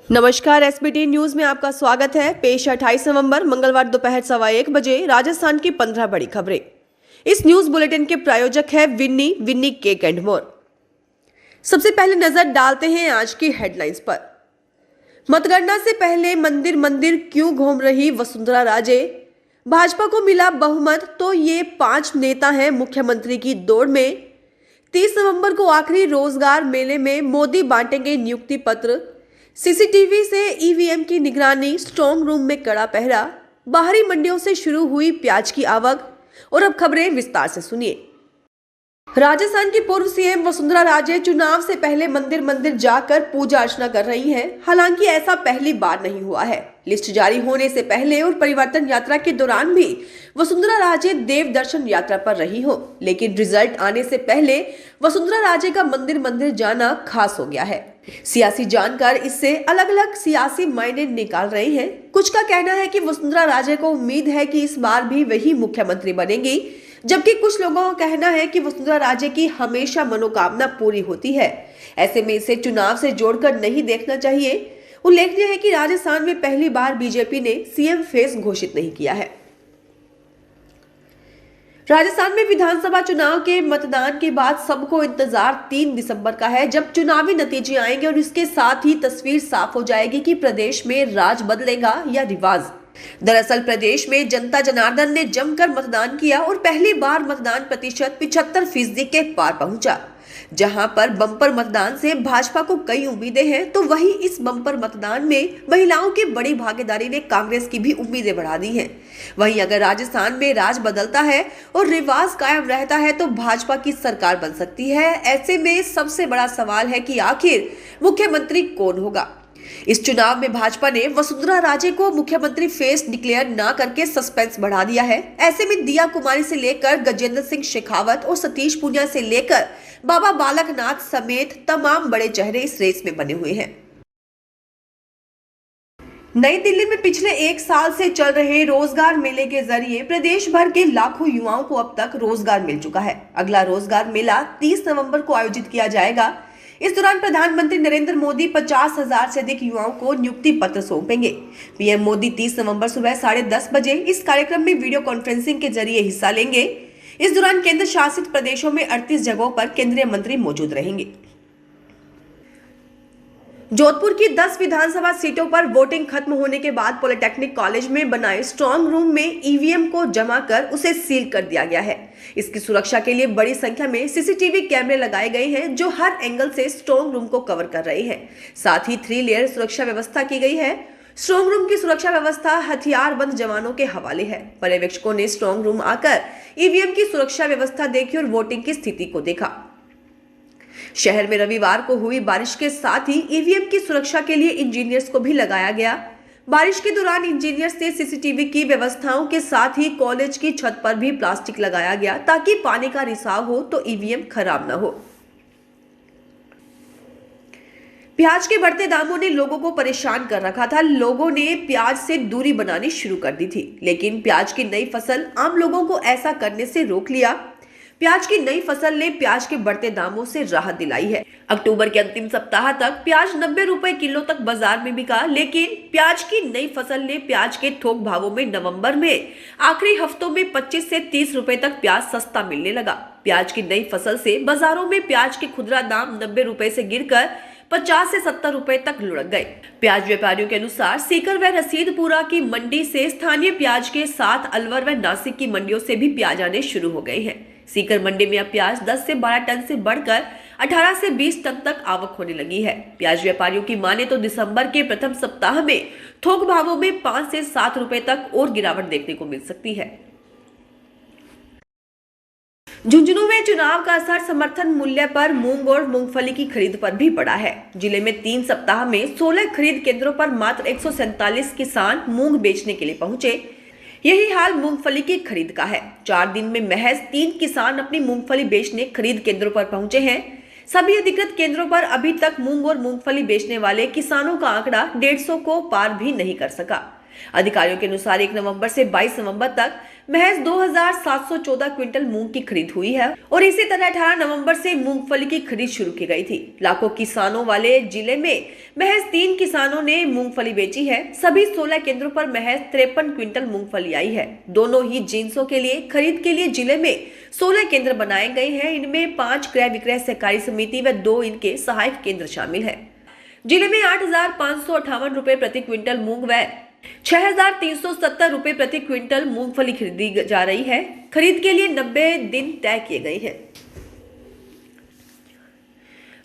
नमस्कार, SBT news में आपका स्वागत है। पेश 28 नवंबर मंगलवार दोपहर 1:15 बजे राजस्थान की 15 बड़ी खबरें। इस न्यूज बुलेटिन के प्रायोजक है विन्नी केक एंड मोर। सबसे पहले नजर डालते हैं आज की हेडलाइंस पर। मतगणना से पहले मंदिर मंदिर क्यों घूम रही वसुंधरा राजे? भाजपा को मिला बहुमत तो ये 5 नेता हैं मुख्यमंत्री की दौड़ में। 30 नवंबर को आखिरी रोजगार मेले में मोदी बांटेंगे नियुक्ति पत्र। सीसीटीवी से ईवीएम की निगरानी, स्ट्रांग रूम में कड़ा पहरा। बाहरी मंडियों से शुरू हुई प्याज की आवक। और अब खबरें विस्तार से सुनिए। राजस्थान की पूर्व सीएम वसुंधरा राजे चुनाव से पहले मंदिर मंदिर जाकर पूजा अर्चना कर रही हैं। हालांकि ऐसा पहली बार नहीं हुआ है। लिस्ट जारी होने से पहले और परिवर्तन यात्रा के दौरान भी वसुंधरा राजे देव दर्शन यात्रा पर रही हो, लेकिन रिजल्ट आने से पहले वसुंधरा राजे का मंदिर मंदिर जाना खास हो गया है। सियासी जानकार इससे अलग अलग सियासी मायने निकाल रहे हैं। कुछ का कहना है कि वसुंधरा राजे को उम्मीद है कि इस बार भी वही मुख्यमंत्री बनेंगी, जबकि कुछ लोगों का कहना है कि वसुंधरा राजे की हमेशा मनोकामना पूरी होती है। ऐसे में इसे चुनाव से जोड़कर नहीं देखना चाहिए। उल्लेखनीय है कि राजस्थान में पहली बार बीजेपी ने सीएम फेस घोषित नहीं किया है। राजस्थान में विधानसभा चुनाव के मतदान के बाद सबको इंतजार 3 दिसंबर का है, जब चुनावी नतीजे आएंगे और इसके साथ ही तस्वीर साफ हो जाएगी कि प्रदेश में राज बदलेगा या रिवाज। दरअसल प्रदेश में जनता जनार्दन ने जमकर मतदान किया और पहली बार मतदान प्रतिशत 75% के पार पहुंचा। जहां पर बम्पर मतदान से भाजपा को कई उम्मीदें हैं, तो वहीं इस बम्पर मतदान में महिलाओं की बड़ी भागीदारी ने कांग्रेस की भी उम्मीदें बढ़ा दी हैं। वहीं अगर राजस्थान में राज बदलता है और रिवाज कायम रहता है तो भाजपा की सरकार बन सकती है। ऐसे में सबसे बड़ा सवाल है कि आखिर मुख्यमंत्री कौन होगा। इस चुनाव में भाजपा ने वसुंधरा राजे को मुख्यमंत्री फेस डिक्लेयर ना करके सस्पेंस बढ़ा दिया है। ऐसे में दिया कुमारी से लेकर गजेंद्र सिंह शेखावत और सतीश पूनिया से लेकर बाबा बालकनाथ समेत तमाम बड़े चेहरे इस रेस में बने हुए हैं। नई दिल्ली में पिछले 1 साल से चल रहे रोजगार मेले के जरिए प्रदेश भर के लाखों युवाओं को अब तक रोजगार मिल चुका है। अगला रोजगार मेला 30 नवंबर को आयोजित किया जाएगा। इस दौरान प्रधानमंत्री नरेंद्र मोदी 50,000 से अधिक युवाओं को नियुक्ति पत्र सौंपेंगे। पीएम मोदी 30 नवंबर सुबह 10:30 बजे इस कार्यक्रम में वीडियो कॉन्फ्रेंसिंग के जरिए हिस्सा लेंगे। इस दौरान केंद्र शासित प्रदेशों में 38 जगहों पर केंद्रीय मंत्री मौजूद रहेंगे। जोधपुर की 10 विधानसभा सीटों पर वोटिंग खत्म होने के बाद पॉलिटेक्निक कॉलेज में बनाए स्ट्रांग रूम में ईवीएम को जमा कर उसे सील कर दिया गया है। इसकी सुरक्षा के लिए बड़ी संख्या में सीसीटीवी कैमरे लगाए गए हैं, जो हर एंगल से स्ट्रांग रूम को कवर कर रहे हैं। साथ ही 3 लेयर सुरक्षा व्यवस्था की गई है। स्ट्रांग रूम की सुरक्षा व्यवस्था हथियारबंद जवानों के हवाले है। पर्यवेक्षकों ने स्ट्रांग रूम आकर ईवीएम की सुरक्षा व्यवस्था देखी और वोटिंग की स्थिति को देखा। शहर में रविवार को हुई बारिश के साथ ही ईवीएम की सुरक्षा के लिए इंजीनियर्स को भी लगाया गया। बारिश के दौरान इंजीनियर्स ने सीसीटीवी की व्यवस्थाओं के साथ ही कॉलेज की छत पर भी प्लास्टिक लगाया गया, ताकि पानी का रिसाव हो तो ईवीएम खराब न हो। प्याज के बढ़ते दामों ने लोगों को परेशान कर रखा था। लोगों ने प्याज से दूरी बनानी शुरू कर दी थी, लेकिन प्याज की नई फसल आम लोगों को ऐसा करने से रोक लिया। प्याज की नई फसल ने प्याज के बढ़ते दामों से राहत दिलाई है। अक्टूबर के अंतिम सप्ताह तक प्याज 90 रुपए किलो तक बाजार में बिका, लेकिन प्याज की नई फसल ने प्याज के थोक भावों में नवंबर में आखिरी हफ्तों में 25 से 30 रुपए तक प्याज सस्ता मिलने लगा। प्याज की नई फसल से बाजारों में प्याज के खुदरा दाम 90 रुपए से गिरकर 50 से 70 रुपए तक लुढ़क गए। प्याज व्यापारियों के अनुसार सीकर व रसीदपुरा की मंडी से स्थानीय प्याज के साथ अलवर व नासिक की मंडियों से भी प्याज आने शुरू हो गए हैं। सीकर मंडी में अब प्याज 10 से 12 टन से बढ़कर 18 से 20 टन तक आवक होने लगी है। प्याज व्यापारियों की माने तो दिसंबर के प्रथम सप्ताह में थोक भावों में 5 से 7 रुपए तक और गिरावट देखने को मिल सकती है। झुंझुनू में चुनाव का असर समर्थन मूल्य पर मूंग और मूंगफली की खरीद पर भी पड़ा है। जिले में 3 सप्ताह में 16 खरीद केंद्रों पर मात्र 147 किसान मूंग बेचने के लिए पहुंचे। यही हाल मूंगफली की खरीद का है। 4 दिन में महज 3 किसान अपनी मूंगफली बेचने खरीद केंद्रों पर पहुंचे हैं। सभी अधिकृत केंद्रों पर अभी तक मूंग और मूंगफली बेचने वाले किसानों का आंकड़ा 150 को पार भी नहीं कर सका। अधिकारियों के अनुसार 1 नवंबर से 22 नवंबर तक महज 2714 क्विंटल मूंग की खरीद हुई है और इसी तरह 18 नवंबर से मूंगफली की खरीद शुरू की गई थी। लाखों किसानों वाले जिले में महज 3 किसानों ने मूंगफली बेची है। सभी 16 केंद्रों पर महज 53 क्विंटल मूंगफली आई है। दोनों ही जिन्सों के लिए खरीद के लिए जिले में 16 केंद्र बनाए गए हैं। इनमें 5 क्रय विक्रय सहकारी समिति व 2 इनके सहायक केंद्र शामिल है। जिले में 8,558 रुपए प्रति क्विंटल मूंग व 6,370 रुपए प्रति क्विंटल मूंगफली खरीदी जा रही है। खरीद के लिए 90 दिन तय किए गए हैं।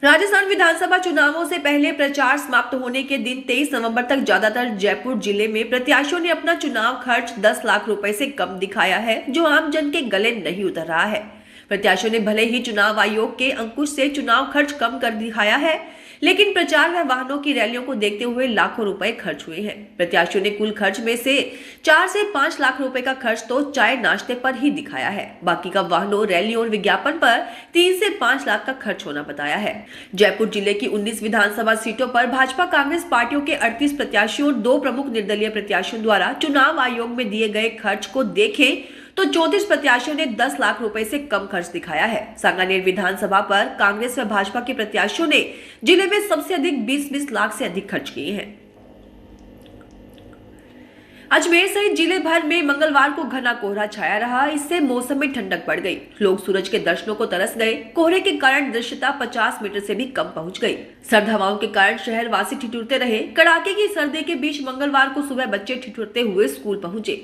राजस्थान विधानसभा चुनावों से पहले प्रचार समाप्त होने के दिन 23 नवंबर तक ज्यादातर जयपुर जिले में प्रत्याशियों ने अपना चुनाव खर्च 10 लाख रुपए से कम दिखाया है, जो आम जन के गले नहीं उतर रहा है। प्रत्याशियों ने भले ही चुनाव आयोग के अंकुश से चुनाव खर्च कम कर दिखाया है, लेकिन प्रचार व वाहनों की रैलियों को देखते हुए लाखों रुपए खर्च हुए हैं। प्रत्याशियों ने कुल खर्च में से 4 से 5 लाख रुपए का खर्च तो चाय नाश्ते पर ही दिखाया है। बाकी का वाहनों, रैलियों और विज्ञापन पर 3 से 5 लाख का खर्च होना बताया है। जयपुर जिले की 19 विधानसभा सीटों पर भाजपा कांग्रेस पार्टियों के 38 प्रत्याशियों और 2 प्रमुख निर्दलीय प्रत्याशियों द्वारा चुनाव आयोग में दिए गए खर्च को देखें तो 34 प्रत्याशियों ने 10 लाख रुपए से कम खर्च दिखाया है। सांगानेर विधानसभा पर कांग्रेस व भाजपा के प्रत्याशियों ने जिले में सबसे अधिक 20-20 लाख से अधिक खर्च किए हैं। अजमेर सहित जिले भर में मंगलवार को घना कोहरा छाया रहा। इससे मौसम में ठंडक बढ़ गई। लोग सूरज के दर्शनों को तरस गए। कोहरे के कारण दृश्यता 50 मीटर से भी कम पहुंच गई। सर्द हवाओं के कारण शहर वासी ठिठुरते रहे। कड़ाके की सर्दी के बीच मंगलवार को सुबह बच्चे ठिठुरते हुए स्कूल पहुंचे।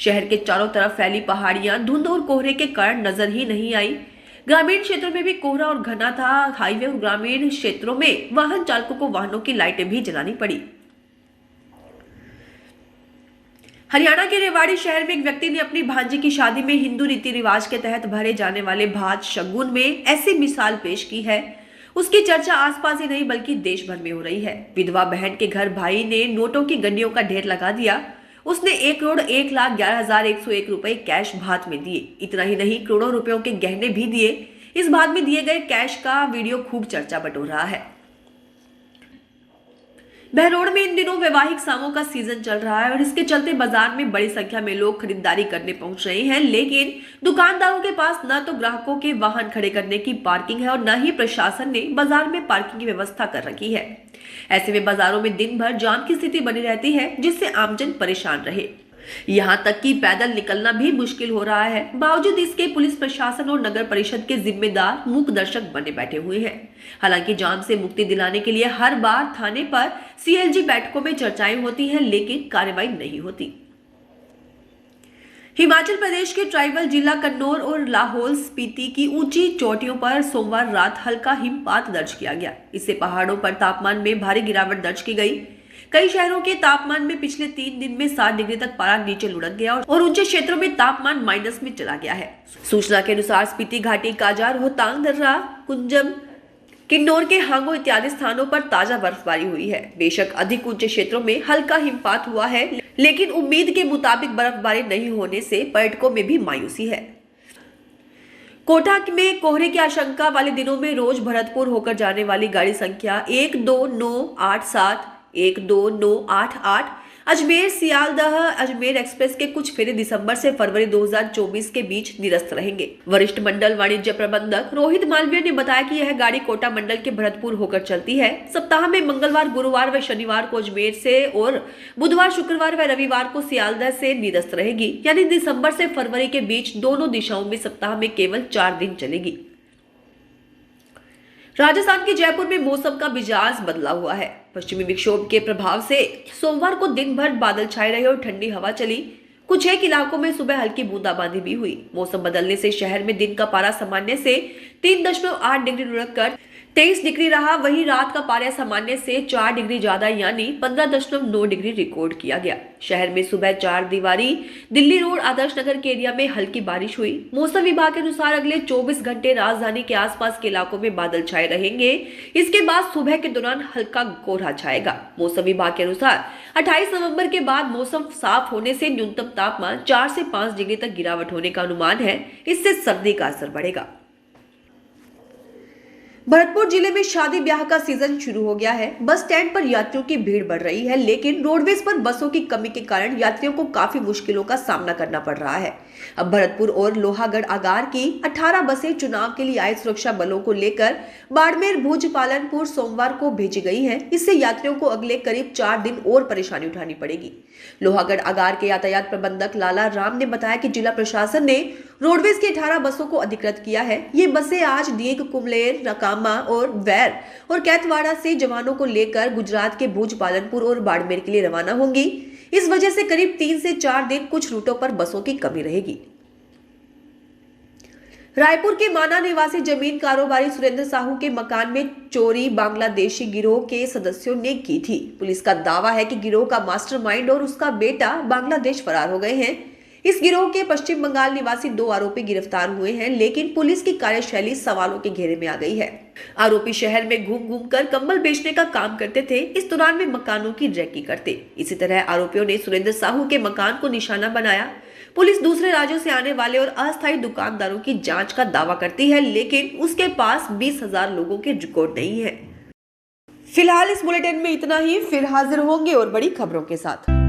शहर के चारों तरफ फैली पहाड़ियां धुंध और कोहरे के कारण नजर ही नहीं आई। ग्रामीण क्षेत्रों में भी कोहरा और घना था। हाईवे और ग्रामीण क्षेत्रों में वाहन चालकों को वाहनों की लाइटें भी जलानी पड़ी। हरियाणा के रेवाड़ी शहर में एक व्यक्ति ने अपनी भांजी की शादी में हिंदू रीति रिवाज के तहत भरे जाने वाले भात शगुन में ऐसी मिसाल पेश की है। उसकी चर्चा आसपास ही नहीं बल्कि देश भर में हो रही है। विधवा बहन के घर भाई ने नोटों की गड्डियों का ढेर लगा दिया। उसने 1,01,11,101 रुपए कैश भात में दिए। इतना ही नहीं, करोड़ों रुपयों के गहने भी दिए। इस भात में दिए गए कैश का वीडियो खूब चर्चा बटोर रहा है। बहरोड में इन दिनों वैवाहिक सामों का सीजन चल रहा है और इसके चलते बाजार में बड़ी संख्या में लोग खरीदारी करने पहुंच रहे हैं, लेकिन दुकानदारों के पास न तो ग्राहकों के वाहन खड़े करने की पार्किंग है और न ही प्रशासन ने बाजार में पार्किंग की व्यवस्था कर रखी है। ऐसे में बाजारों में दिन भर जाम की स्थिति बनी रहती है, जिससे आमजन परेशान रहे। यहाँ तक कि पैदल निकलना भी मुश्किल हो रहा है। बावजूद इसके पुलिस प्रशासन और नगर परिषद के जिम्मेदार मूक दर्शक बने बैठे हुए हैं। हालांकि जाम से मुक्ति दिलाने के लिए हर बार थाने पर सीएलजी बैठकों में चर्चाएं होती हैं, लेकिन कार्रवाई नहीं होती। हिमाचल प्रदेश के ट्राइबल जिला कन्नौर और लाहौल स्पीति की ऊंची चोटियों पर सोमवार रात हल्का हिमपात दर्ज किया गया। इससे पहाड़ों पर तापमान में भारी गिरावट दर्ज की गई। कई शहरों के तापमान में पिछले 3 दिन में 7 डिग्री तक पारा नीचे लुढ़क गया और ऊंचे क्षेत्रों में तापमान माइनस में चला गया है। सूचना के अनुसार स्पीति घाटी, काजार, रोहतांग दर्रा, कुंजम, किन्नौर के हांगो इत्यादि स्थानों पर ताजा बर्फबारी हुई है। बेशक अधिक ऊंचे क्षेत्रों में हल्का हिमपात हुआ है, लेकिन उम्मीद के मुताबिक बर्फबारी नहीं होने से पर्यटकों में भी मायूसी है। कोटा में कोहरे की आशंका वाले दिनों में रोज भरतपुर होकर जाने वाली गाड़ी संख्या 12987, 12988 अजमेर सियालदह अजमेर एक्सप्रेस के कुछ फेरे दिसंबर से फरवरी 2024 के बीच निरस्त रहेंगे। वरिष्ठ मंडल वाणिज्य प्रबंधक रोहित मालवीय ने बताया कि यह गाड़ी कोटा मंडल के भरतपुर होकर चलती है। सप्ताह में मंगलवार, गुरुवार व शनिवार को अजमेर से और बुधवार, शुक्रवार व रविवार को सियालदह से निरस्त रहेगी। यानी दिसंबर से फरवरी के बीच दोनों दिशाओं में सप्ताह में केवल 4 दिन चलेगी। राजस्थान के जयपुर में मौसम का मिजाज बदला हुआ है। पश्चिमी विक्षोभ के प्रभाव से सोमवार को दिन भर बादल छाए रहे और ठंडी हवा चली। कुछ एक इलाकों में सुबह हल्की बूंदाबांदी भी हुई। मौसम बदलने से शहर में दिन का पारा सामान्य से 3.8 डिग्री लुढ़क कर 23 डिग्री रहा। वहीं रात का पारा सामान्य से 4 डिग्री ज्यादा यानी 15.9 डिग्री रिकॉर्ड किया गया। शहर में सुबह 4 दीवारी दिल्ली रोड, आदर्श नगर के एरिया में हल्की बारिश हुई। मौसम विभाग के अनुसार अगले 24 घंटे राजधानी के आसपास के इलाकों में बादल छाए रहेंगे। इसके बाद सुबह के दौरान हल्का कोहरा छाएगा। मौसम विभाग के अनुसार 28 नवंबर के बाद मौसम साफ होने से न्यूनतम तापमान 4 से 5 डिग्री तक गिरावट होने का अनुमान है। इससे सर्दी का असर बढ़ेगा। भरतपुर जिले में शादी ब्याह का सीजन शुरू हो गया है। बस स्टैंड पर यात्रियों की भीड़ बढ़ रही है, लेकिन रोडवेज पर बसों की कमी के कारण यात्रियों को काफी मुश्किलों का सामना करना पड़ रहा है। अब भरतपुर और लोहागढ़ आगार की 18 बसें चुनाव के लिए आए सुरक्षा बलों को लेकर बाड़मेर, भुज, पालनपुर सोमवार को भेजी गई हैं। इससे यात्रियों को अगले करीब 4 दिन और परेशानी उठानी पड़ेगी। लोहागढ़ आगार के यातायात प्रबंधक लाला राम ने बताया कि जिला प्रशासन ने रोडवेज की 18 बसों को अधिकृत किया है। ये बसें आज दीग, कुमलेर, नकामा और वैर और कैथवाड़ा से जवानों को लेकर गुजरात के भुज, पालनपुर और बाड़मेर के लिए रवाना होंगी। इस वजह से करीब 3 से 4 दिन कुछ रूटों पर बसों की कमी रहेगी। रायपुर के माना निवासी जमीन कारोबारी सुरेंद्र साहू के मकान में चोरी बांग्लादेशी गिरोह के सदस्यों ने की थी। पुलिस का दावा है कि गिरोह का मास्टरमाइंड और उसका बेटा बांग्लादेश फरार हो गए हैं। इस गिरोह के पश्चिम बंगाल निवासी 2 आरोपी गिरफ्तार हुए हैं, लेकिन पुलिस की कार्यशैली सवालों के घेरे में आ गई है। आरोपी शहर में घूम घूम कर कंबल बेचने का काम करते थे। इस दौरान वे मकानों की रैकी करते। इसी तरह आरोपियों ने सुरेंद्र साहू के मकान को निशाना बनाया। पुलिस दूसरे राज्यों से आने वाले और अस्थायी दुकानदारों की जांच का दावा करती है, लेकिन उसके पास 20,000 लोगों के रिकॉर्ड नहीं है। फिलहाल इस बुलेटिन में इतना ही। फिर हाजिर होंगे और बड़ी खबरों के साथ।